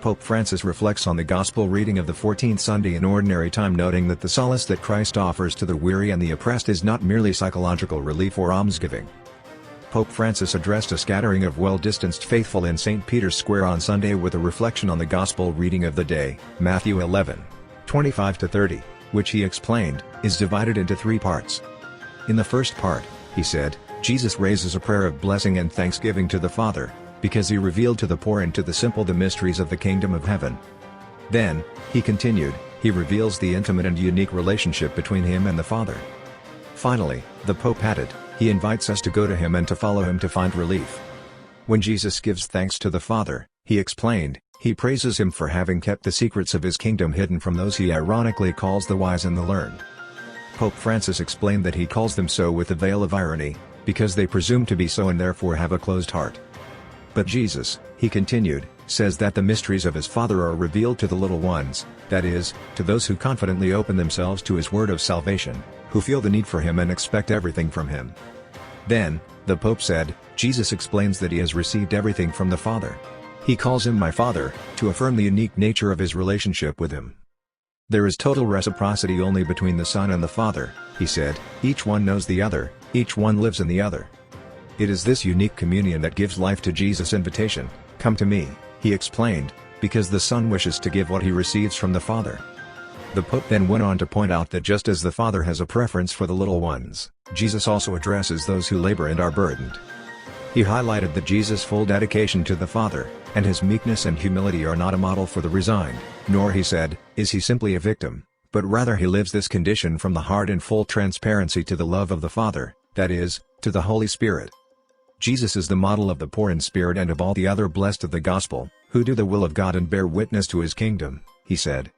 Pope Francis reflects on the Gospel reading of the 14th Sunday in Ordinary Time, noting that the solace that Christ offers to the weary and the oppressed is not merely psychological relief or almsgiving. Pope Francis addressed a scattering of well-distanced faithful in St. Peter's Square on Sunday with a reflection on the Gospel reading of the day, Matthew 11:25-30, which he explained, is divided into 3 parts. In the first part, he said, Jesus raises a prayer of blessing and thanksgiving to the Father, because he revealed to the poor and to the simple the mysteries of the kingdom of heaven. Then, he continued, he reveals the intimate and unique relationship between him and the Father. Finally, the Pope added, he invites us to go to him and to follow him to find relief. When Jesus gives thanks to the Father, he explained, he praises him for having kept the secrets of his kingdom hidden from those he ironically calls the wise and the learned. Pope Francis explained that he calls them so with a veil of irony, because they presume to be so and therefore have a closed heart. But Jesus, he continued, says that the mysteries of his Father are revealed to the little ones, that is, to those who confidently open themselves to his word of salvation, who feel the need for him and expect everything from him. Then, the Pope said, Jesus explains that he has received everything from the Father. He calls him my Father, to affirm the unique nature of his relationship with him. There is total reciprocity only between the Son and the Father, he said, each one knows the other, each one lives in the other. It is this unique communion that gives life to Jesus' invitation, come to me, he explained, because the Son wishes to give what he receives from the Father. The Pope then went on to point out that just as the Father has a preference for the little ones, Jesus also addresses those who labor and are burdened. He highlighted that Jesus' full dedication to the Father, and his meekness and humility are not a model for the resigned, nor, he said, is he simply a victim, but rather he lives this condition from the heart in full transparency to the love of the Father, that is, to the Holy Spirit. Jesus is the model of the poor in spirit and of all the other blessed of the Gospel, who do the will of God and bear witness to his kingdom, he said.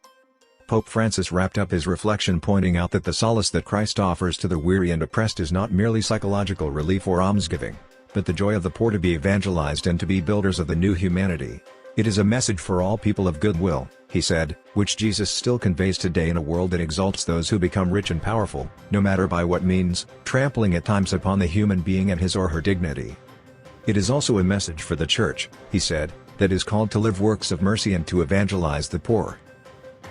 Pope Francis wrapped up his reflection pointing out that the solace that Christ offers to the weary and oppressed is not merely psychological relief or almsgiving, but the joy of the poor to be evangelized and to be builders of the new humanity. It is a message for all people of goodwill, he said, which Jesus still conveys today in a world that exalts those who become rich and powerful, no matter by what means, trampling at times upon the human being and his or her dignity. It is also a message for the Church, he said, that is called to live works of mercy and to evangelize the poor.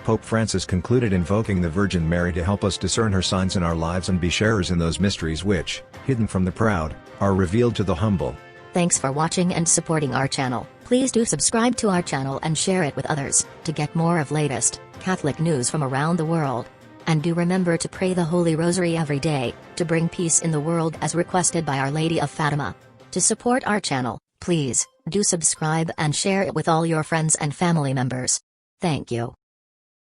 Pope Francis concluded invoking the Virgin Mary to help us discern her signs in our lives and be sharers in those mysteries which, hidden from the proud, are revealed to the humble. Thanks for watching and supporting our channel. Please do subscribe to our channel and share it with others, to get more of latest Catholic news from around the world. And do remember to pray the Holy Rosary every day, to bring peace in the world as requested by Our Lady of Fatima. To support our channel, please, do subscribe and share it with all your friends and family members. Thank you.